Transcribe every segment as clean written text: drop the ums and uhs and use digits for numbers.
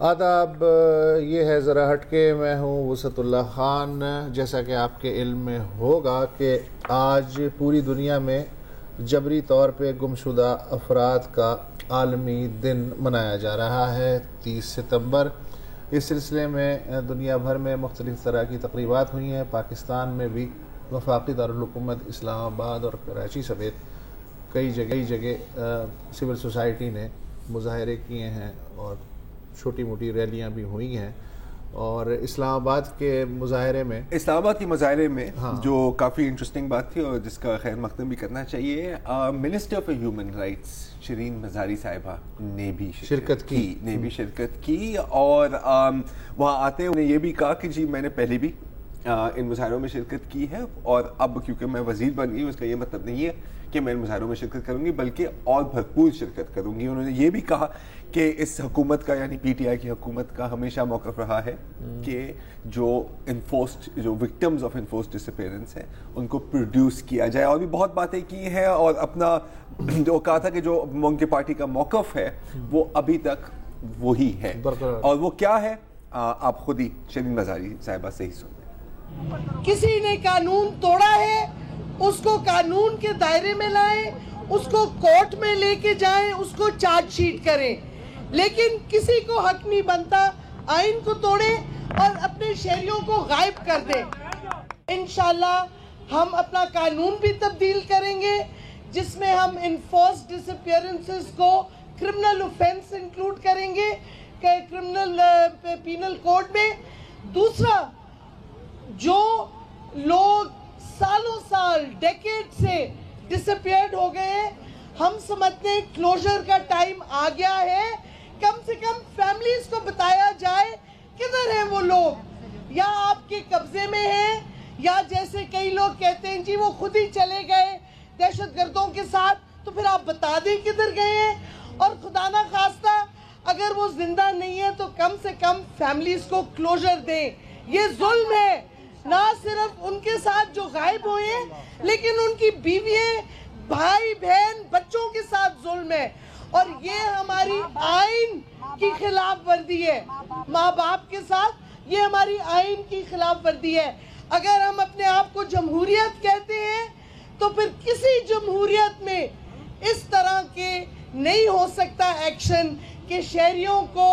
آداب، یہ ہے ذرا ہٹ کے، میں ہوں وسعت اللہ خان۔ جیسا کہ آپ کے علم میں ہوگا کہ آج پوری دنیا میں جبری طور پہ گمشدہ افراد کا عالمی دن منایا جا رہا ہے 30 ستمبر۔ اس سلسلے میں دنیا بھر میں مختلف طرح کی تقریبات ہوئی ہیں۔ پاکستان میں بھی وفاقی دارالحکومت اسلام آباد اور کراچی سمیت کئی جگہ سول سوسائٹی نے مظاہرے کیے ہیں اور چھوٹی موٹی ریلیاں بھی ہوئی ہیں۔ اور اسلام آباد کے مظاہرے میں جو کافی انٹرسٹنگ بات تھی اور جس کا خیر مقدم بھی کرنا چاہیے، منسٹر فار ہیومن رائٹس شرین مزاری صاحبہ نے بھی شرکت کی اور وہاں آتے انہیں یہ بھی کہا کہ جی میں نے پہلے بھی ان مظاہروں میں شرکت کی ہے اور اب کیونکہ میں وزیر بن گئی ہوں اس کا یہ مطلب نہیں ہے کہ میں ان مظاہروں میں شرکت کروں گی بلکہ اور بھرپور شرکت کروں گی۔ انہوں نے یہ بھی کہا کہ اس حکومت کا یعنی پی ٹی آئی کی حکومت کا ہمیشہ موقف رہا ہے کہ جو victims of enforced disappearance ہیں ان کو پروڈیوس کیا جائے، اور بھی بہت باتیں کی ہیں اور اپنا جو کہا تھا کہ جو ان کی پارٹی کا موقف ہے وہ ابھی تک وہی ہے، اور وہ کیا ہے آپ خود ہی شرین مزاری صاحبہ سے ہی سنیں۔ کسی نے قانون توڑا ہے اس کو قانون کے دائرے میں لائیں، اس کو کورٹ میں لے کے جائیں، اس کو چارج شیٹ کریں، لیکن کسی کو حق نہیں بنتا آئین کو توڑے اور اپنے شہریوں کو غائب کر دے۔ انشاءاللہ ہم اپنا قانون بھی تبدیل کریں گے جس میں ہم انفورسڈ ڈس اپیئرنسز کو کرمنل اوفینس انکلوڈ کریں گے کرمنل پینل کوڈ میں۔ دوسرا، جو لوگ سالوں سال ڈیکیڈ سے ڈس اپیئرڈ ہو گئے ہیں، ہم سمجھتے ہیں کلوزر کا ٹائم آ گیا ہے۔ کم سے کم فیملیز کو بتایا جائے کدھر ہیں وہ لوگ، یا آپ کے قبضے میں ہیں یا جیسے کئی لوگ کہتے ہیں جی وہ خود ہی چلے گئے دہشت گردوں کے ساتھ، تو پھر آپ بتا دیں کدھر گئے ہیں، اور خدا نہ خواستہ اگر وہ زندہ نہیں ہے تو کم سے کم فیملیز کو کلوزر دیں۔ یہ ظلم ہے نہ صرف ان کے ساتھ جو غائب ہوئے ہیں لیکن ان کی بیوییں، بھائی بہن، بچوں کے ساتھ ظلم ہے، اور یہ ہماری آئین کی خلاف ورزی ہے۔ ماں باپ کے ساتھ یہ ہماری آئین کی خلاف ورزی ہے۔ اگر ہم اپنے آپ کو جمہوریت کہتے ہیں تو پھر کسی جمہوریت میں اس طرح کے نہیں ہو سکتا ایکشن کہ شہریوں کو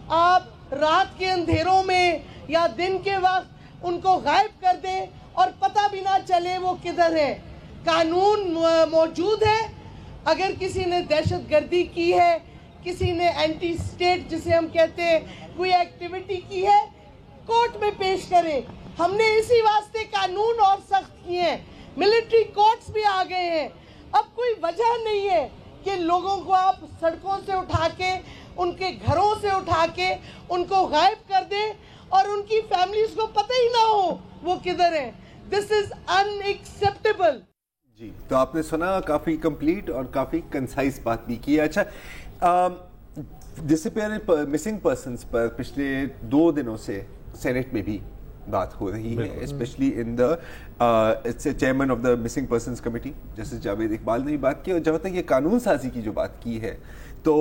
آپ رات کے اندھیروں میں یا دن کے وقت ان کو غائب کر دیں اور پتہ بھی نہ چلے وہ کدھر ہے۔ قانون موجود ہے، اگر کسی نے دہشت گردی کی ہے، کسی نے اینٹی اسٹیٹ جسے ہم کہتے ہیں کوئی ایکٹیویٹی کی ہے، کورٹ میں پیش کریں۔ ہم نے اسی واسطے قانون اور سخت کیے ہیں، ملٹری کورٹس بھی آ گئے ہیں۔ اب کوئی وجہ نہیں ہے کہ لوگوں کو آپ سڑکوں سے اٹھا کے، ان کے گھروں سے اٹھا کے ان کو غائب کر دیں اور ان کی فیملیز کو پتہ ہی نہ ہو وہ کدھر ہیں۔ This is unacceptable۔ جی، تو آپ نے سنا، کافی کمپلیٹ اور کافی کنسائز بات بھی کی ہے۔ اچھا، ڈس اپیئرنس مسنگ پرسنس پر پچھلے 2 دنوں سے سینٹ میں بھی بات ہو رہی ہے، especially in the chairman of the missing persons committee justice Javed Iqbal نے بھی بات کی، اور جب تک یہ قانون سازی کی جو بات کی ہے تو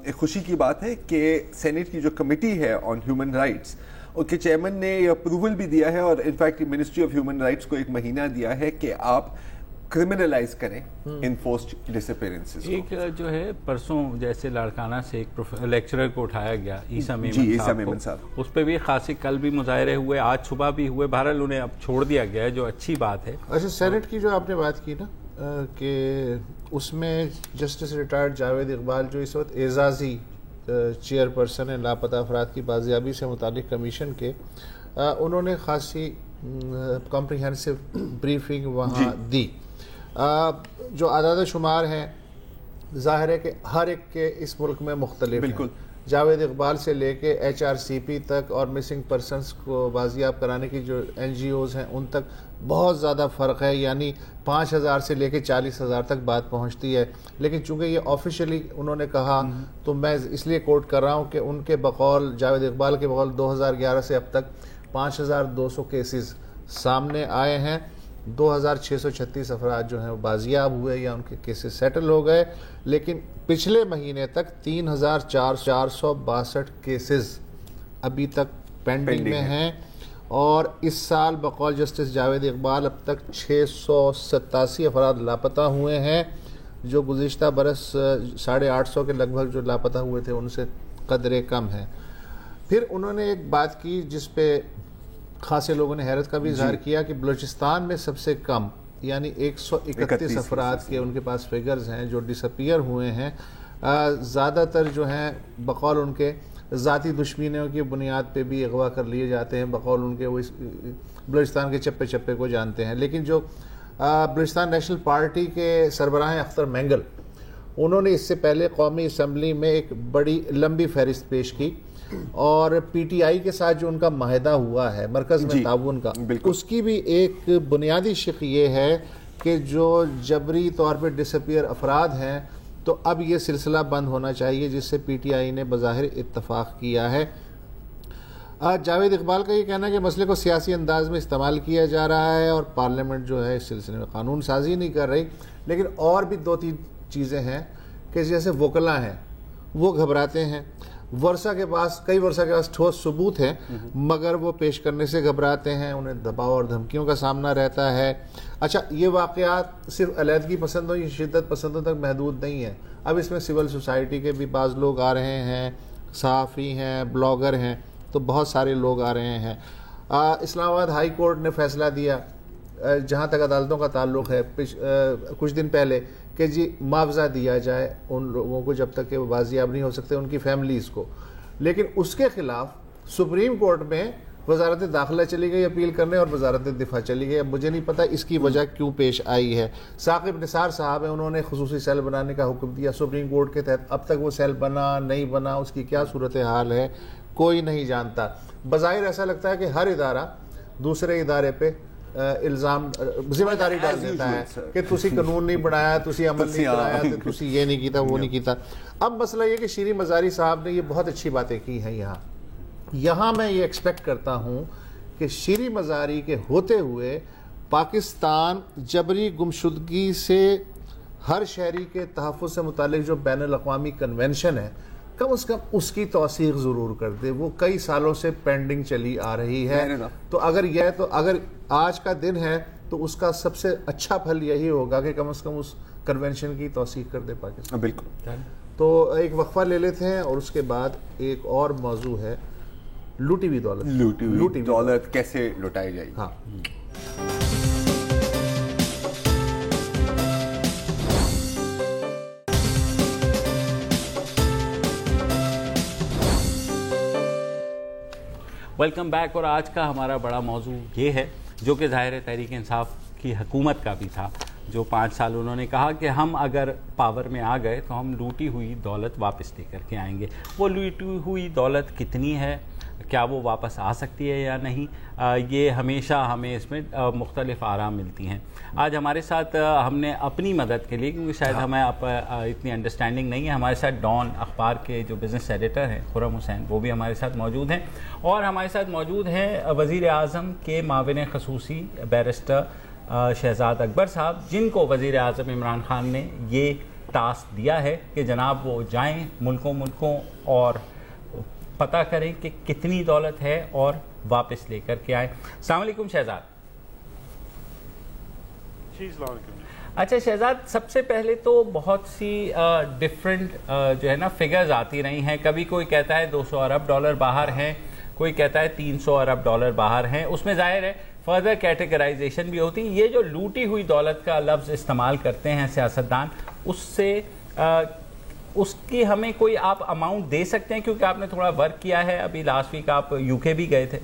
ایک خوشی کی بات ہے کہ سینٹ کی جو کمیٹی ہے آن ہیومن رائٹس ان کے چیئرمین نے یہ اپروول بھی دیا ہے، اور in fact ministry of human rights کو 1 مہینہ دیا ہے کہ آپ کرمنلائز کریں انفورسڈ ڈس اپیئرنسز کو۔ ایک جو ہے پرسوں جیسے لاڑکانہ سے ایک لیکچرر کو اٹھایا گیا، عیسیٰ میمن صاحب، اس پہ بھی خاصی کل بھی مظاہرے ہوئے، آج صبح بھی ہوئے، بہرحال انہیں اب چھوڑ دیا گیا ہے، جو اچھی بات ہے۔ اچھا، سینٹ کی جو آپ نے بات کی نا کہ اس میں جسٹس ریٹائرڈ جاوید اقبال جو اس وقت اعزازی چیئر پرسن ہیں لاپتہ افراد کی بازیابی سے متعلق کمیشن کے، انہوں نے خاصی کمپریہنسو بریفنگ وہاں دی۔ جو اعداد و شمار ہیں ظاہر ہے کہ ہر ایک کے اس ملک میں مختلف ہیں، جاوید اقبال سے لے کے ایچ آر سی پی تک اور مسنگ پرسنس کو بازیاب کرانے کی جو این جی اوز ہیں ان تک بہت زیادہ فرق ہے، یعنی 5,000 سے لے کے 40,000 تک بات پہنچتی ہے۔ لیکن چونکہ یہ آفیشلی انہوں نے کہا تو میں اس لیے کوٹ کر رہا ہوں کہ ان کے بقول، جاوید اقبال کے بقول 2011 سے اب تک 5,200 کیسز سامنے آئے ہیں، 2636 افراد جو ہیں وہ بازیاب ہوئے یا ان کے کیسز سیٹل ہو گئے، لیکن پچھلے مہینے تک 3462 کیسز ابھی تک پینڈنگ میں ہیں، اور اس سال بقول جسٹس جاوید اقبال اب تک 687 افراد لاپتہ ہوئے ہیں، جو گزشتہ برس 850 کے لگ بھگ جو لاپتہ ہوئے تھے ان سے قدرے کم ہیں۔ پھر انہوں نے ایک بات کی جس پہ خاصے لوگوں نے حیرت کا بھی اظہار کیا کہ بلوچستان میں سب سے کم یعنی 131 افراد کے ان کے پاس فگرز ہیں جو ڈس اپیئر ہوئے ہیں، زیادہ تر جو ہیں بقول ان کے ذاتی دشمنیوں کی بنیاد پہ بھی اغوا کر لیے جاتے ہیں، بقول ان کے وہ بلوچستان کے چپے چپے کو جانتے ہیں۔ لیکن جو بلوچستان نیشنل پارٹی کے سربراہ اختر مینگل، انہوں نے اس سے پہلے قومی اسمبلی میں ایک بڑی لمبی فہرست پیش کی، اور پی ٹی آئی کے ساتھ جو ان کا معاہدہ ہوا ہے مرکز میں تعاون کا، اس کی بھی ایک بنیادی شق یہ ہے کہ جو جبری طور پہ ڈس اپیئر افراد ہیں تو اب یہ سلسلہ بند ہونا چاہیے، جس سے پی ٹی آئی نے بظاہر اتفاق کیا ہے۔ جاوید اقبال کا یہ کہنا ہے کہ مسئلے کو سیاسی انداز میں استعمال کیا جا رہا ہے اور پارلیمنٹ جو ہے اس سلسلے میں قانون سازی نہیں کر رہی، لیکن اور بھی 2-3 چیزیں ہیں کہ جیسے وکلاء ہیں وہ گھبراتے ہیں، کئی ورثہ کے پاس ٹھوس ثبوت ہیں مگر وہ پیش کرنے سے گھبراتے ہیں، انہیں دباؤ اور دھمکیوں کا سامنا رہتا ہے۔ اچھا، یہ واقعات صرف علیحدگی پسندوں یا شدت پسندوں تک محدود نہیں ہیں، اب اس میں سول سوسائٹی کے بھی بعض لوگ آ رہے ہیں، صحافی ہیں، بلاگر ہیں، تو بہت سارے لوگ آ رہے ہیں۔ اسلام آباد ہائی کورٹ نے فیصلہ دیا، جہاں تک عدالتوں کا تعلق ہے، کچھ دن پہلے کہ جی معاوضہ دیا جائے ان لوگوں کو جب تک کہ وہ بازیاب نہیں ہو سکتے، ان کی فیملیز کو، لیکن اس کے خلاف سپریم کورٹ میں وزارت داخلہ چلی گئی اپیل کرنے اور وزارت دفاع چلی گئی۔ اب مجھے نہیں پتہ اس کی وجہ کیوں پیش آئی ہے۔ ثاقب نثار صاحب ہیں، انہوں نے خصوصی سیل بنانے کا حکم دیا سپریم کورٹ کے تحت، اب تک وہ سیل بنا نہیں بنا، اس کی کیا صورتحال ہے کوئی نہیں جانتا۔ بظاہر ایسا لگتا ہے کہ ہر ادارہ دوسرے ادارے پہ الزام ذمہ داری ڈال دیتا ہے کہ تسی قانون نہیں بنایا، تسی عمل نہیں کرایا، تسی یہ نہیں کیتا وہ نہیں کیتا۔ اب مسئلہ یہ کہ شیریں مزاری صاحب نے یہ بہت اچھی باتیں کی ہیں یہاں میں یہ ایکسپیکٹ کرتا ہوں کہ شیریں مزاری کے ہوتے ہوئے پاکستان جبری گمشدگی سے ہر شہری کے تحفظ سے متعلق جو بین الاقوامی کنونشن ہے کم از کم اس کی توثیق ضرور کر دے، وہ کئی سالوں سے پینڈنگ چلی آ رہی ہے۔ تو اگر آج کا دن ہے تو اس کا سب سے اچھا پھل یہی ہوگا کہ کم از کم اس کنونشن کی توثیق کر دے پاکستان۔ بالکل۔ تو ایک وقفہ لے لیتے ہیں اور اس کے بعد ایک اور موضوع ہے لوٹی ہوئی دولت کیسے لٹائی جائے گی۔ ہاں، ویلکم بیک۔ اور آج کا ہمارا بڑا موضوع یہ ہے جو کہ ظاہر تحریک انصاف کی حکومت کا بھی تھا، جو 5 سال انہوں نے کہا کہ ہم اگر پاور میں آ گئے تو ہم لوٹی ہوئی دولت واپس لے کر کے آئیں گے۔ وہ لوٹی ہوئی دولت کتنی ہے، کیا وہ واپس آ سکتی ہے یا نہیں، یہ ہمیشہ ہمیں اس میں مختلف آراء ملتی ہیں۔ آج ہمارے ساتھ ہم نے اپنی مدد کے لیے، کیونکہ شاید ہمیں اتنی انڈرسٹینڈنگ نہیں ہے، ہمارے ساتھ ڈان اخبار کے جو بزنس ایڈیٹر ہیں خرم حسین، وہ بھی ہمارے ساتھ موجود ہیں، اور ہمارے ساتھ موجود ہیں وزیر اعظم کے معاون خصوصی بیرسٹر شہزاد اکبر صاحب، جن کو وزیر اعظم عمران خان نے یہ ٹاسک دیا ہے کہ جناب وہ جائیں ملکوں اور پتہ کریں کہ کتنی دولت ہے اور واپس لے کر کے آئیں۔ السلام علیکم شہزاد۔ جی السلام علیکم۔ اچھا شہزاد، سب سے پہلے تو بہت سی ڈفرینٹ جو ہے نا فگرز آتی رہی ہیں، کبھی کوئی کہتا ہے 200 ارب ڈالر باہر ہیں، کوئی کہتا ہے 300 ارب ڈالر باہر ہیں، اس میں ظاہر ہے فردر کیٹیگرائزیشن بھی ہوتی ہے۔ یہ جو لوٹی ہوئی دولت کا لفظ استعمال کرتے ہیں سیاستدان، اس کی ہمیں کوئی آپ اماؤنٹ دے سکتے ہیں، کیونکہ آپ نے تھوڑا ورک کیا ہے، ابھی لاسٹ ویک آپ یو کے بھی گئے تھے۔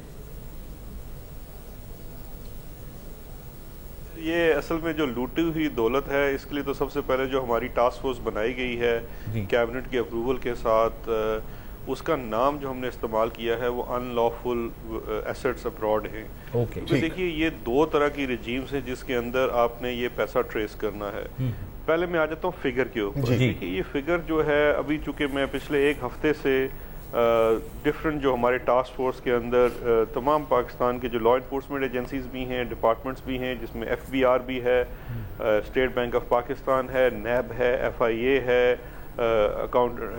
یہ اصل میں جو لوٹی ہوئی دولت ہے، اس کے لیے تو سب سے پہلے جو ہماری ٹاسک فورس بنائی گئی ہے کیبنٹ کے اپروول کے ساتھ، اس کا نام جو ہم نے استعمال کیا ہے وہ ان لافل ایسٹس ابراڈ ہیں۔ دیکھیے یہ 2 طرح کی رجیمز ہیں جس کے اندر آپ نے یہ پیسہ ٹریس کرنا ہے۔ پہلے میں آ جاتا ہوں فگر کے اوپر۔ دیکھیے یہ فگر جو ہے، ابھی چونکہ میں پچھلے 1 ہفتے سے ڈفرینٹ جو ہمارے ٹاسک فورس کے اندر تمام پاکستان کے جو لا انفورسمنٹ ایجنسیز بھی ہیں، ڈپارٹمنٹس بھی ہیں، جس میں FBI بھی ہے، اسٹیٹ بینک آف پاکستان ہے، نیب ہے، FIA ہے،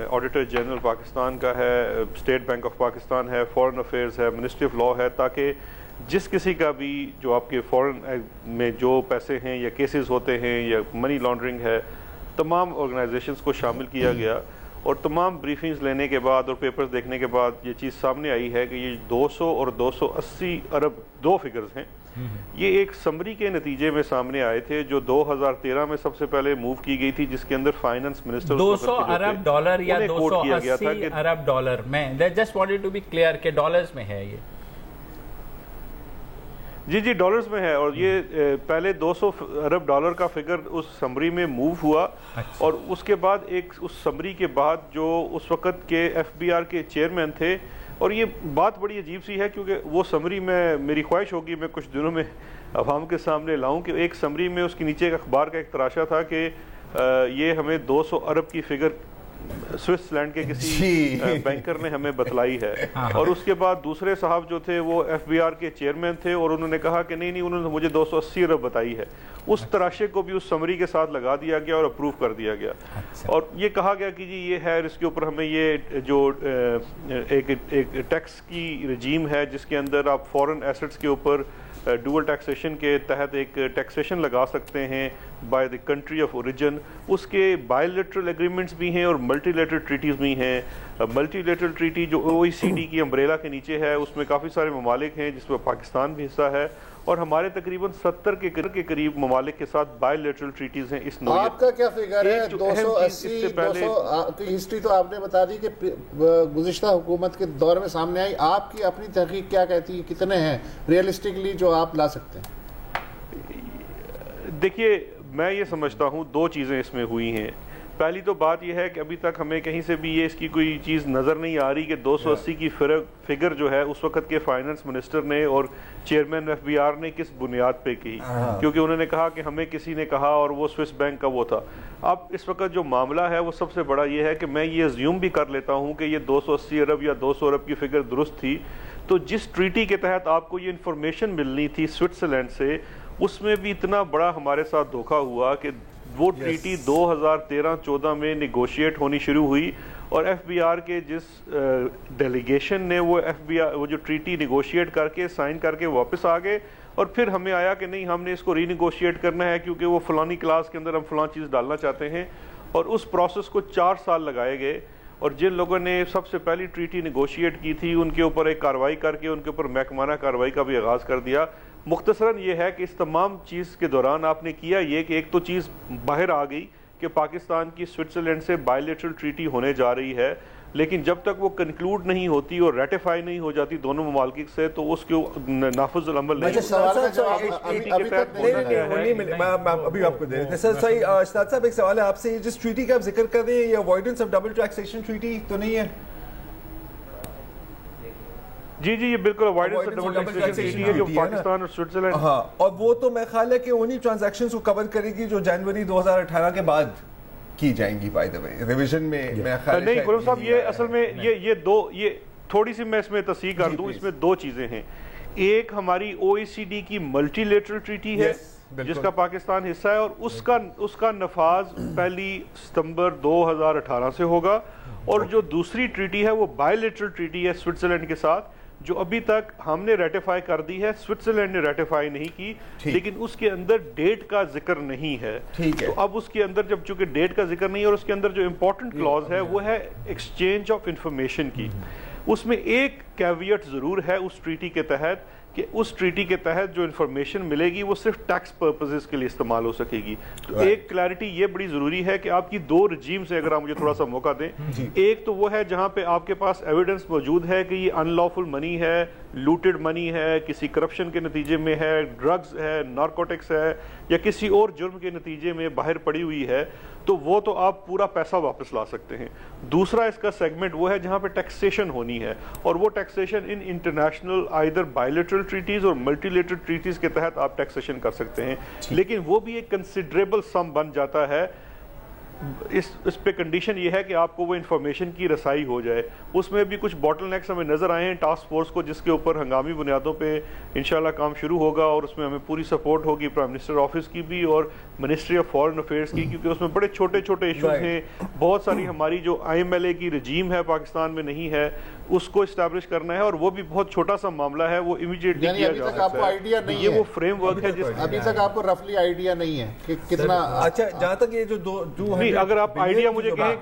آڈیٹر جنرل پاکستان کا ہے، اسٹیٹ بینک آف پاکستان ہے، فورن افیئرز ہے، منسٹری آف لا ہے، تاکہ جس کسی کا بھی جو آپ کے فورن میں جو پیسے ہیں یا کیسز ہوتے ہیں یا منی لانڈرنگ ہے، تمام آرگنائزیشنز کو شامل کیا گیا. اور تمام بریفنگز لینے کے بعد اور پیپرز دیکھنے کے بعد یہ چیز سامنے آئی ہے کہ یہ 200 اور 280 ارب دو فگرز ہیں. یہ ایک سمری کے نتیجے میں سامنے آئے تھے جو 2013 میں سب سے پہلے موو کی گئی تھی، جس کے اندر فائنانس منسٹر 200 ارب ڈالر یا 280 ارب ڈالر میں just wanted to be clear کہ ڈالرز میں ہے یہ. جی ڈالرز میں ہے، اور یہ پہلے 200 ارب ڈالر کا فگر اس سمری میں موو ہوا. اور اس کے بعد اس سمری کے بعد جو اس وقت کے FBR کے چیئرمین تھے، اور یہ بات بڑی عجیب سی ہے کیونکہ وہ سمری میں میری خواہش ہوگی میں کچھ دنوں میں عوام کے سامنے لاؤں کہ ایک سمری میں اس کے نیچے ایک اخبار کا ایک تراشا تھا کہ یہ ہمیں 200 ارب کی فگر سوئٹزرلینڈ کے کسی بینکر نے ہمیں بتلائی ہے. اور اس کے بعد دوسرے صاحب جو تھے وہ FBR کے چیئرمین تھے، اور انہوں نے کہا کہ نہیں انہوں نے مجھے 280 ارب بتائی ہے. اس تراشے کو بھی اس سمری کے ساتھ لگا دیا گیا اور اپروو کر دیا گیا. اور یہ کہا گیا کہ جی یہ ہے، اس کے اوپر ہمیں یہ جو ایک ٹیکس کی رجیم ہے جس کے اندر آپ فورن ایسٹس کے اوپر ڈوئل ٹیکسیشن کے تحت ایک ٹیکسیشن لگا سکتے ہیں by the country of origin. اس کے بائی لیٹرل ایگریمنٹس بھی ہیں اور ملٹی لیٹرل ٹریٹیز بھی ہیں. ملٹی لیٹرل ٹریٹی جو OECD کی امبریلا کے نیچے ہے، اس میں کافی سارے ممالک ہیں جس میں پاکستان بھی حصہ ہے، اور ہمارے تقریباً 70 کے قریب ممالک کے ساتھ بائی لیٹرل ٹریٹیز ہیں اس نوعیت. آپ کا کیا فگر ہے؟ 280 کی ہسٹری تو آپ نے بتا دی کہ گزشتہ حکومت کے دور میں سامنے آئی. آپ کی اپنی تحقیق کیا کہتی ہے، کتنے ہیں ریئلسٹکلی جو آپ لا سکتے ہیں؟ دیکھیے میں یہ سمجھتا ہوں دو چیزیں اس میں ہوئی ہیں. پہلی تو بات یہ ہے کہ ابھی تک ہمیں کہیں سے بھی یہ اس کی کوئی چیز نظر نہیں آ رہی کہ 280 کی فگر جو ہے اس وقت کے فائنانس منسٹر نے اور چیئرمین FBR نے کس بنیاد پہ کی، کیونکہ انہوں نے کہا کہ ہمیں کسی نے کہا اور وہ سوئس بینک کا وہ تھا. اب اس وقت جو معاملہ ہے وہ سب سے بڑا یہ ہے کہ میں یہ ازیوم بھی کر لیتا ہوں کہ یہ 280 ارب یا 200 ارب کی فگر درست تھی، تو جس ٹریٹی کے تحت آپ کو یہ انفارمیشن ملنی تھی سوئٹزرلینڈ سے، اس میں بھی اتنا بڑا ہمارے ساتھ دھوکہ ہوا کہ وہ ٹریٹی 2013-14 میں نیگوشیٹ ہونی شروع ہوئی، اور FBR کے جس ڈیلیگیشن نے وہ جو ٹریٹی نیگوشیٹ کر کے سائن کر کے واپس آ گئے، اور پھر ہمیں آیا کہ نہیں ہم نے اس کو ری نیگوشیٹ کرنا ہے کیونکہ وہ فلانی کلاس کے اندر ہم فلان چیز ڈالنا چاہتے ہیں. اور اس پروسیس کو 4 سال لگائے گئے، اور جن لوگوں نے سب سے پہلی ٹریٹی نیگوشیٹ کی تھی ان کے اوپر ایک کارروائی کر کے ان کے اوپر محکمانہ کارروائی کا بھی آغاز کر دیا. مختصراً یہ ہے کہ اس تمام چیز کے دوران آپ نے کیا یہ کہ ایک تو چیز باہر آ گئی کہ پاکستان کی سوئٹزرلینڈ سے بائی لیٹرل ٹریٹی ہونے جا رہی ہے، لیکن جب تک وہ کنکلوڈ نہیں ہوتی اور ریٹیفائی نہیں ہو جاتی دونوں ممالک سے تو اس کو نافذ العمل نہیں ابھی آپ کو دے رہے ہیں. سر صحیح استاد صاحب ایک سوال ہے آپ سے، جس ٹریٹی کا آپ ذکر کر رہے ہیں یہ avoidance of double taxation treaty تو نہیں ہے؟ جی یہ بالکل avoidance of double taxation treaty ہے جو پاکستان اور سوئٹزرلینڈ. ہاں، اور وہ تو میں خیال ہے کہ انہی ٹرانزیکشنز کو کور کرے گی جو جنوری 2018 کے بعد کی جائیں گی. بائی دا وے ریویژن میں میں خیال نہیں قرب صاحب، یہ اصل میں یہ تھوڑی سی میں اس میں تصحیح کر دوں. اس میں دو چیزیں ہیں. ایک ہماری OECD کی ملٹی لیٹرل ٹریٹی ہے جس کا پاکستان حصہ ہے، اور اس کا نفاذ 1 ستمبر 2018 سے ہوگا. اور جو دوسری ٹریٹی ہے وہ بائی لیٹرل ٹریٹی ہے سوئٹزرلینڈ کے ساتھ، جو ابھی تک ہم نے ریٹیفائی کر دی ہے، سوئٹزرلینڈ نے ریٹیفائی نہیں کی، لیکن اس کے اندر ڈیٹ کا ذکر نہیں ہے. تو اب اس کے اندر جب چونکہ ڈیٹ کا ذکر نہیں ہے اور اس کے اندر جو امپورٹنٹ کلاز ہے وہ ہے ایکسچینج آف انفارمیشن کی. اس میں ایک کیویٹ ضرور ہے اس ٹریٹی کے تحت کہ اس ٹریٹی کے تحت جو انفارمیشن ملے گی وہ صرف ٹیکس پرپزز کے لیے استعمال ہو سکے گی. تو ایک کلیئرٹی یہ بڑی ضروری ہے کہ آپ کی دو رجیم سے اگر آپ مجھے تھوڑا سا موقع دیں. ایک تو وہ ہے جہاں پہ آپ کے پاس ایویڈنس موجود ہے کہ یہ ان لافل منی ہے، لوٹڈ منی ہے، کسی کرپشن کے نتیجے میں ہے، ڈرگز ہے، نارکوٹکس ہے، یا کسی اور جرم کے نتیجے میں باہر پڑی ہوئی ہے، تو وہ تو آپ پورا پیسہ واپس لا سکتے ہیں. دوسرا اس کا سیگمنٹ وہ ہے جہاں پہ ٹیکسیشن ہونی ہے، اور وہ taxation in international either bilateral treaties اور ملٹی لیٹرل ٹریٹیز کے تحت آپ ٹیکسیشن کر سکتے ہیں. لیکن وہ بھی ایک کنسیڈریبل سم بن جاتا ہے. اس پہ کنڈیشن یہ ہے کہ آپ کو وہ انفارمیشن کی رسائی ہو جائے. اس میں بھی کچھ باٹل نیکس ہمیں نظر آئے ہیں ٹاسک فورس کو, جس کے اوپر ہنگامی بنیادوں پہ انشاءاللہ کام شروع ہوگا, اور اس میں ہمیں پوری سپورٹ ہوگی پرائم منسٹر آفس کی بھی اور منسٹری آف فارن افیئرس کی, کیونکہ اس میں بڑے چھوٹے چھوٹے ایشوز ہیں. بہت ساری ہماری جو IMLA کی رجیم ہے پاکستان میں نہیں ہے, اس کو اسٹیبلش کرنا ہے, اور وہ بھی بہت چھوٹا سا معاملہ ہے, وہ امیڈیٹلی کیا جا سکتا ہے. یہ وہ فریم ورک ہے جس ابھی تک آپ کو رفلی آئیڈیا نہیں ہے کہ کتنا. اچھا جہاں تک یہ جو اگر آپ آئیڈیا مجھے کہیں.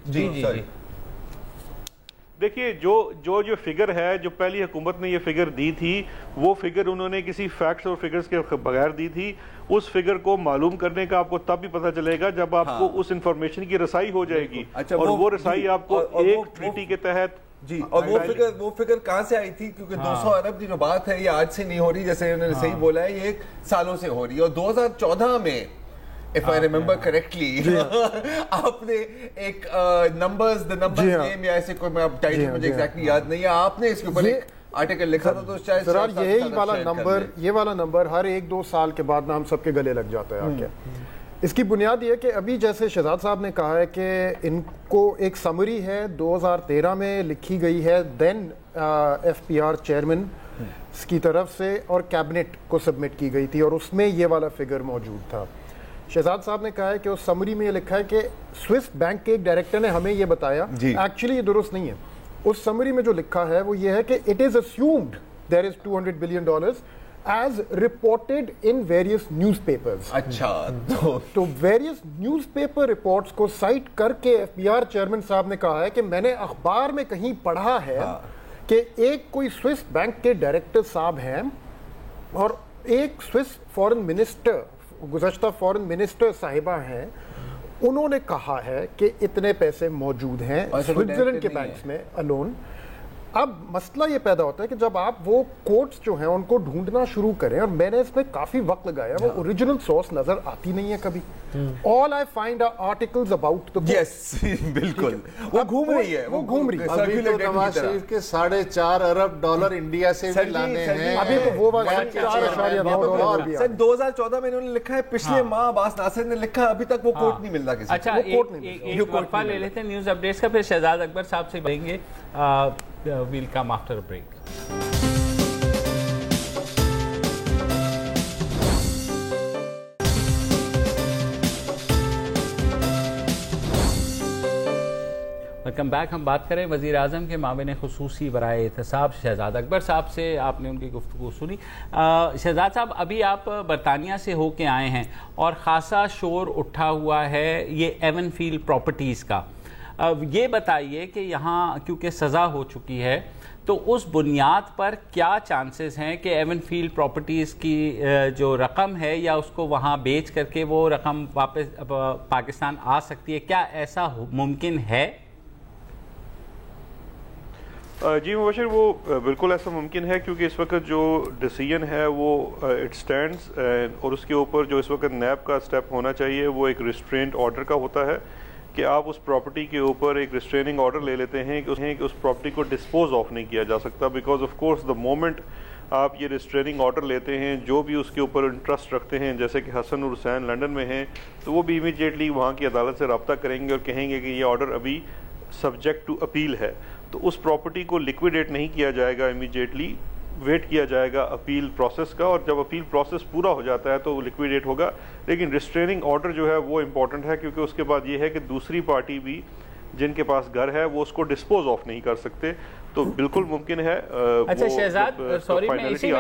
جی دیکھیے جو فگر ہے, جو پہلی حکومت نے یہ فگر دی تھی, وہ فگر انہوں نے کسی فیکٹس اور فگرز کے بغیر دی تھی. اس فگر کو معلوم کرنے کا آپ کو تب بھی پتہ چلے گا جب آپ کو اس انفارمیشن کی رسائی ہو جائے گی, اور وہ رسائی آپ کو ایک ٹریٹی کے تحت. جی, اور وہ فگر کہاں سے آئی تھی؟ کیونکہ 200 ارب کی جو بات ہے یہ آج سے نہیں ہو رہی, جیسے انہوں نے صحیح بولا ہے, یہ سالوں سے ہو رہی ہے. اور 2014 میں if I remember correctly, آپ نے ایک نمبرز گیم یا ایسے کوئی, میں ٹائٹل مجھے ایگزیکٹلی یاد نہیں ہے, آپ نے اس کے اوپر ایک آرٹیکل لکھا تھا. تو شاید یہ والا نمبر ہر 1-2 سال کے بعد نا ہم سب کے گلے لگ جاتا ہے آ کے. اس کی بنیاد یہ ہے کہ ابھی جیسے شہزاد صاحب نے کہا ہے کہ ان کو ایک سمری ہے 2013 میں لکھی گئی ہے دین FPR چیئرمین کی طرف سے, اور کیبنٹ کو سبمٹ کی گئی تھی, اور اس میں یہ والا فگر موجود تھا. شہزاد صاحب نے کہا ہے کہ اس سمری میں یہ لکھا ہے کہ سوئس بینک کے ایک ڈائریکٹر نے ہمیں یہ بتایا, ایکچولی یہ درست نہیں ہے. اس سمری میں جو لکھا ہے وہ یہ ہے کہ it is assumed there is $200 billion as reported in various newspapers. اچھا, تو various newspaper reports کو سائٹ کر کے FBR چیئرمین صاحب نے کہا ہے کہ میں نے اخبار میں کہیں پڑھا ہے کہ ایک کوئی سوئس بینک کے ڈائریکٹر صاحب ہیں, اور ایک سوئس فورن منسٹر, گزشتہ فورن منسٹر صاحبہ ہیں, انہوں نے کہا ہے کہ اتنے پیسے موجود ہیں سوئٹزرلینڈ کے بینکس میں الون. اب مسئلہ یہ پیدا ہوتا ہے کہ جب آپ وہ کوٹس جو ہیں ان کو ڈھونڈنا شروع کریں, اور میں نے اس میں کافی وقت لگایا, وہ اوریجنل سورس نظر آتی نہیں ہے کبھی. All I find are articles about the yes, بالکل وہ گھوم رہی ہے. ابھی تو نواز شریف کے $4.5 ارب انڈیا سے بھی لانے ہیں. ابھی تو وہ والا 2014 میں انہوں نے لکھا ہے, پچھلے ماہ عباس ناصر نے لکھا, ابھی تک وہ کوٹ نہیں ملتا کسی. اچھا, ایک وقفہ لے لیتے ہیں نیوز اپڈیٹس کا, پھر شہزاد اکبر صاحب سے بڑھیں گے. We'll come after a break. Welcome back. ہم بات کریں وزیر اعظم کے معاون خصوصی برائے احتساب شہزاد اکبر صاحب سے. آپ نے ان کی گفتگو سنی. شہزاد صاحب, ابھی آپ برطانیہ سے ہو کے آئے ہیں اور خاصا شور اٹھا ہوا ہے یہ ایون فیلڈ پراپرٹیز کا. یہ بتائیے کہ یہاں کیونکہ سزا ہو چکی ہے, تو اس بنیاد پر کیا چانسز ہیں کہ ایون فیلڈ پراپرٹیز کی جو رقم ہے یا اس کو وہاں بیچ کر کے وہ رقم واپس پاکستان آ سکتی ہے؟ کیا ایسا ممکن ہے؟ جی مبشر, وہ بالکل ایسا ممکن ہے, کیونکہ اس وقت جو ڈیسیژن ہے وہ اٹ سٹینڈز, اور اس کے اوپر جو اس وقت نیب کا سٹیپ ہونا چاہیے وہ ایک ریسٹرینٹ آرڈر کا ہوتا ہے کہ آپ اس پراپرٹی کے اوپر ایک ریسٹریننگ آرڈر لے لیتے ہیں کہ اس پراپرٹی کو ڈسپوز آف نہیں کیا جا سکتا. Because of course the moment آپ یہ ریسٹریننگ آرڈر لیتے ہیں, جو بھی اس کے اوپر انٹرسٹ رکھتے ہیں, جیسے کہ حسن اور حسین لنڈن میں ہیں, تو وہ بھی امیڈیٹلی وہاں کی عدالت سے رابطہ کریں گے اور کہیں گے کہ یہ آرڈر ابھی سبجیکٹ ٹو اپیل ہے. تو اس پراپرٹی کو لیکویڈیٹ نہیں کیا جائے گا امیڈیٹلی, ویٹ کیا جائے گا اپیل پروسیس کا, اور جب اپیل پروسیس پورا ہو جاتا ہے تو وہ لیکویڈیٹ ہوگا. لیکن ریسٹریننگ آرڈر جو ہے وہ امپورٹنٹ ہے, کیونکہ اس کے بعد یہ ہے کہ دوسری پارٹی بھی جن کے پاس گھر ہے وہ اس کو ڈسپوز آف نہیں کر سکتے. تو بالکل ممکن ہے. اچھا شہزاد, سوری میں اسی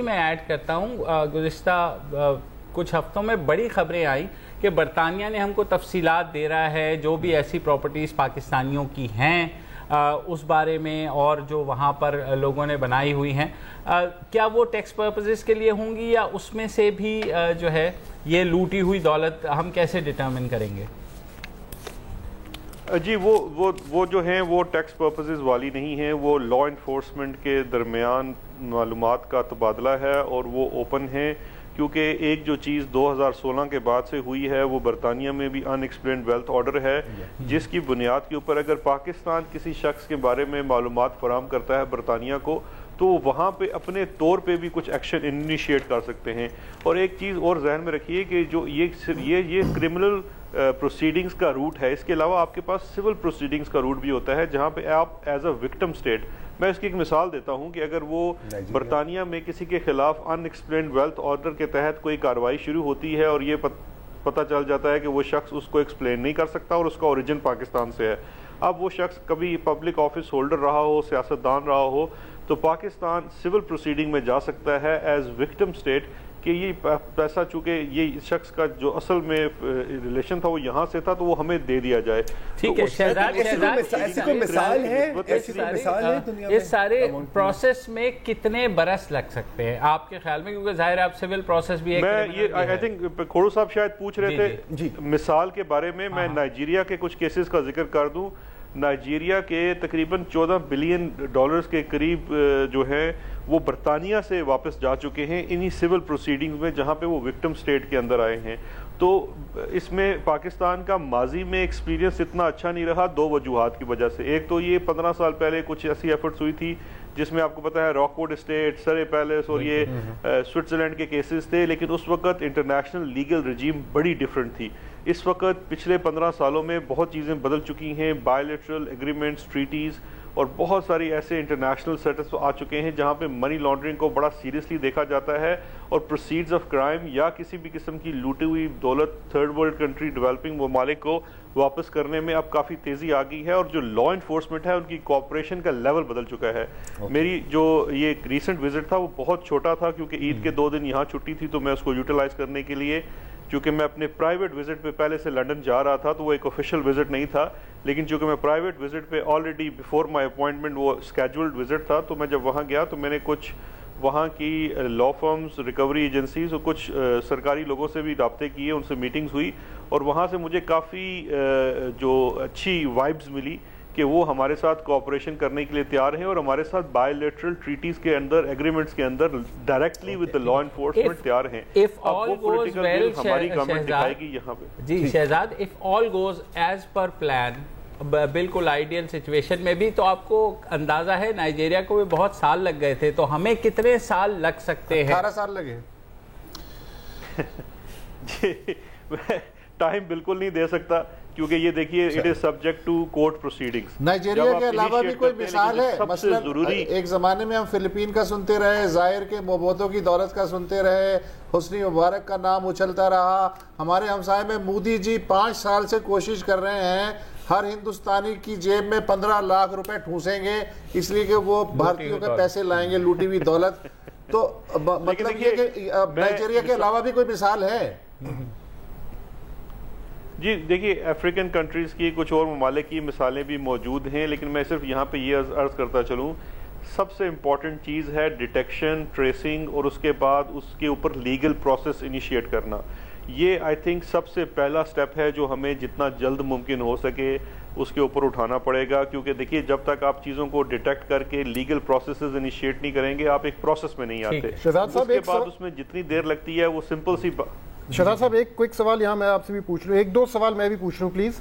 میں ایڈ کرتا ہوں, گزشتہ کچھ ہفتوں میں بڑی خبریں آئیں کہ برطانیہ نے ہم کو تفصیلات دے رہا ہے جو بھی ایسی پراپرٹیز پاکستانیوں کی ہیں اس بارے میں, اور جو وہاں پر لوگوں نے بنائی ہوئی ہیں, کیا وہ ٹیکس پرپزز کے لیے ہوں گی, یا اس میں سے بھی جو ہے یہ لوٹی ہوئی دولت ہم کیسے ڈٹرمن کریں گے؟ جی وہ جو ہیں وہ ٹیکس پرپزز والی نہیں ہیں, وہ لا انفورسمنٹ کے درمیان معلومات کا تبادلہ ہے, اور وہ اوپن ہیں. کیونکہ ایک جو چیز 2016 کے بعد سے ہوئی ہے وہ برطانیہ میں بھی ان ایکسپلینڈ ویلتھ آرڈر ہے, جس کی بنیاد کے اوپر اگر پاکستان کسی شخص کے بارے میں معلومات فراہم کرتا ہے برطانیہ کو, تو وہاں پہ اپنے طور پہ بھی کچھ ایکشن انیشیٹ کر سکتے ہیں. اور ایک چیز اور ذہن میں رکھیے کہ جو یہ کرمنل پروسیڈنگز کا روٹ ہے, اس کے علاوہ آپ کے پاس سول پروسیڈنگز کا روٹ بھی ہوتا ہے جہاں پہ آپ ایز اے وکٹم اسٹیٹ, میں اس کی ایک مثال دیتا ہوں کہ اگر وہ برطانیہ میں کسی کے خلاف ان ایکسپلینڈ ویلتھ آرڈر کے تحت کوئی کارروائی شروع ہوتی ہے اور یہ پتہ چل جاتا ہے کہ وہ شخص اس کو ایکسپلین نہیں کر سکتا اور اس کا اوریجن پاکستان سے ہے, اب وہ شخص کبھی پبلک آفس ہولڈر رہا ہو, سیاستدان رہا ہو, تو پاکستان سول پروسیڈنگ میں جا سکتا ہے ایز وکٹم اسٹیٹ کہ یہ پیسہ چونکہ یہ شخص کا جو اصل میں ریلیشن تھا وہ یہاں سے تھا تو وہ ہمیں دے دیا جائے. ٹھیک ہے شہزاد, اس سارے پروسیس میں کتنے برس لگ سکتے ہیں آپ کے خیال میں, کیونکہ ظاہر آپ سول پروسیس بھی ایک, میں یہ آئی تھنک کھوڑو صاحب شاید پوچھ رہے تھے مثال کے بارے میں نائجیریا کے کچھ کیسز کا ذکر کر دوں. نائجیریا کے تقریباً $14 بلین کے قریب جو ہے وہ برطانیہ سے واپس جا چکے ہیں انہی سول پروسیڈنگز میں جہاں پہ وہ وکٹم سٹیٹ کے اندر آئے ہیں. تو اس میں پاکستان کا ماضی میں ایکسپیرینس اتنا اچھا نہیں رہا 2 وجوہات کی وجہ سے. ایک تو یہ 15 سال پہلے کچھ ایسی ایفرٹس ہوئی تھی جس میں آپ کو پتا ہے راک ووڈ اسٹیٹ, سرے پیلس اور یہ سوئٹزرلینڈ کے کیسز تھے, لیکن اس وقت انٹرنیشنل لیگل رجیم بڑی ڈیفرنٹ تھی. اس وقت پچھلے 15 سالوں میں بہت چیزیں بدل چکی ہیں, بائیلیٹرل ایگریمنٹس, ٹریٹیز اور بہت ساری ایسے انٹرنیشنل سیٹس آ چکے ہیں جہاں پہ منی لانڈرنگ کو بڑا سیریسلی دیکھا جاتا ہے اور پروسیڈز آف کرائم یا کسی بھی قسم کی لوٹی ہوئی دولت تھرڈ ورلڈ کنٹری ڈیولپنگ ممالک کو واپس کرنے میں اب کافی تیزی آ گئی ہے اور جو لا انفورسمنٹ ہے ان کی کوآپریشن کا لیول بدل چکا ہے. میری جو یہ ریسنٹ وزٹ تھا وہ بہت چھوٹا تھا کیونکہ عید کے 2 دن یہاں چھٹی تھی تو میں اس کو یوٹیلائز کرنے کے لیے, چونکہ میں اپنے پرائیویٹ وزٹ پہ پہلے سے لنڈن جا رہا تھا تو وہ ایک آفیشیل وزٹ نہیں تھا, لیکن چونکہ میں پرائیویٹ وزٹ پہ آلریڈی بیفور مائی اپوائنٹمنٹ وہ اسکیجولڈ وزٹ تھا, تو میں جب وہاں گیا تو میں نے کچھ وہاں کی لا فرمز, ریکوری ایجنسیز اور کچھ سرکاری لوگوں سے بھی رابطے کیے, ان سے میٹنگز ہوئی اور وہاں سے مجھے کافی جو اچھی وائبز ملی کہ وہ ہمارے ساتھ کوآپریشن کرنے کے لیے تیار ہیں اور ہمارے ساتھ بائیلیٹرل ٹریٹیز کے اندر, ایگریمنٹس کے اندر ڈائریکٹلی ود لا انفورسمنٹ تیار ہیں. ہماری گورنمنٹ دکھائے گی یہاں پہ. جی Shahzad, if all goes as per plan, بالکل آئیڈیل سچویشن میں بھی, تو آپ کو اندازہ ہے نائجیریا کو بھی بہت سال لگ گئے تھے, تو ہمیں کتنے سال لگ سکتے ہیں؟ 18 سال لگے. ٹائم بالکل نہیں دے سکتا کیونکہ یہ دیکھیے it is subject to court proceedings. Nigeria کے علاوہ بھی کوئی مثال ہے؟ مثلا ایک زمانے میں ہم فلپین کا سنتے رہے, ظاہر کے موبوتو کی دولت کا سنتے رہے, حسنی مبارک کا نام اچھلتا رہا. ہمارے ہمسائے میں مودی جی 5 سال سے کوشش کر رہے ہیں ہر ہندوستانی کی جیب میں 15 لاکھ روپے ٹھونسیں گے اس لیے کہ وہ بھارتیوں کے پیسے لائیں گے, لوٹی ہوئی دولت. تو مطلب یہ کہ نائجیریا کے علاوہ بھی کوئی مثال ہے؟ جی دیکھیے افریقن کنٹریز کی کچھ اور ممالک کی مثالیں بھی موجود ہیں, لیکن میں صرف یہاں پہ یہ عرض کرتا چلوں, سب سے امپورٹنٹ چیز ہے ڈیٹیکشن, ٹریسنگ اور اس کے بعد اس کے اوپر لیگل پروسیس انیشیٹ کرنا. یہ آئی تھنک سب سے پہلا سٹیپ ہے جو ہمیں جتنا جلد ممکن ہو سکے اس کے اوپر اٹھانا پڑے گا, کیونکہ دیکھیے جب تک آپ چیزوں کو ڈیٹیکٹ کر کے لیگل پروسیسز انیشیٹ نہیں کریں گے آپ ایک پروسیس میں نہیں آتے. اس کے بعد اس میں جتنی دیر لگتی ہے وہ سمپل سی. شہزاد صاحب ایک کوئک سوال یہاں میں آپ سے بھی پوچھ رہا ہوں, 1-2 سوال میں بھی پوچھ رہا ہوں پلیز.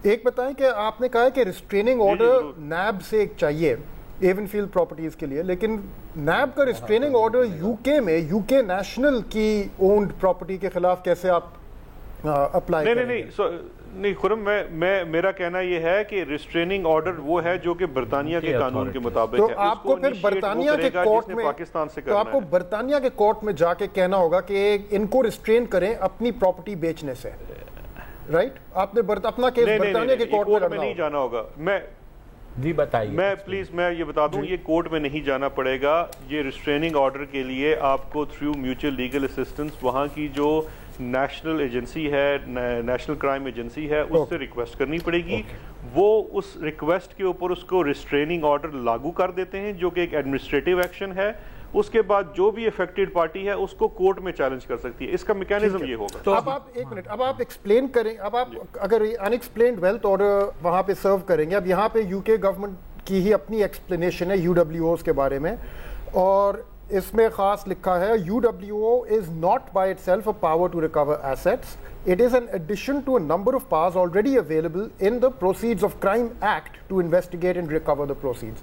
ایک بتائیں کہ آپ نے کہا ہے کہ ریسٹریننگ آرڈر نیب سے ایک چاہیے ایون فیلڈ پراپرٹیز کے لیے, لیکن نیب کا ریسٹریننگ آرڈر یو کے میں یو کے نیشنل کی اونڈ پراپرٹی کے خلاف کیسے آپ اپلائی کریں گے؟ نہیں خرم, میرا کہنا یہ ہے کہ ریسٹریننگ آرڈر وہ ہے جو کہ برطانیہ کے قانون کے مطابق ہے. تو آپ کو پھر برطانیہ کے کورٹ میں, تو آپ کو برطانیہ کے کورٹ میں جا کے کہنا ہوگا کہ ان کو ریسٹرین کریں اپنی پراپرٹی بیچنے سے, رائٹ؟ آپ نے اپنا کیس برطانیہ کے کورٹ میں نہیں جانا ہوگا. جی بتائیے. میں پلیز میں یہ بتا دوں یہ کورٹ میں نہیں جانا پڑے گا. یہ ریسٹریننگ آرڈر کے لیے آپ کو تھرو میوچل لیگل اسسٹنس وہاں کی جو نیشنل ایجنسی ہے, نیشنل کرائم ایجنسی ہے, اس سے ریکویسٹ کرنی پڑے گی. وہ اس ریکویسٹ کے اوپر اس کو ریسٹریننگ آرڈر لاگو کر دیتے ہیں جو کہ ایک ایڈمنسٹریٹو ایکشن ہے. اس کے بعد جو بھی افیکٹڈ پارٹی ہے اس کو کورٹ میں چیلنج کر سکتی ہے. اس کا میکینزم یہ ہوگا. تو اب آپ ایک منٹ, اب آپ ایکسپلین کریں, اب آپ اگر ان ایکسپلینڈ ویلتھ آرڈر وہاں پہ سرو کریں گے, اب یہاں پہ یو کے گورنمنٹ کی ہی اپنی ایکسپلینیشن ہے یو ڈبلیو اوز کے بارے میں, اور اس میں خاص لکھا ہے U W O is not by itself a power to recover assets, it is an addition to a number of powers already available in the Proceeds of Crime Act to investigate and recover the proceeds.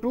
2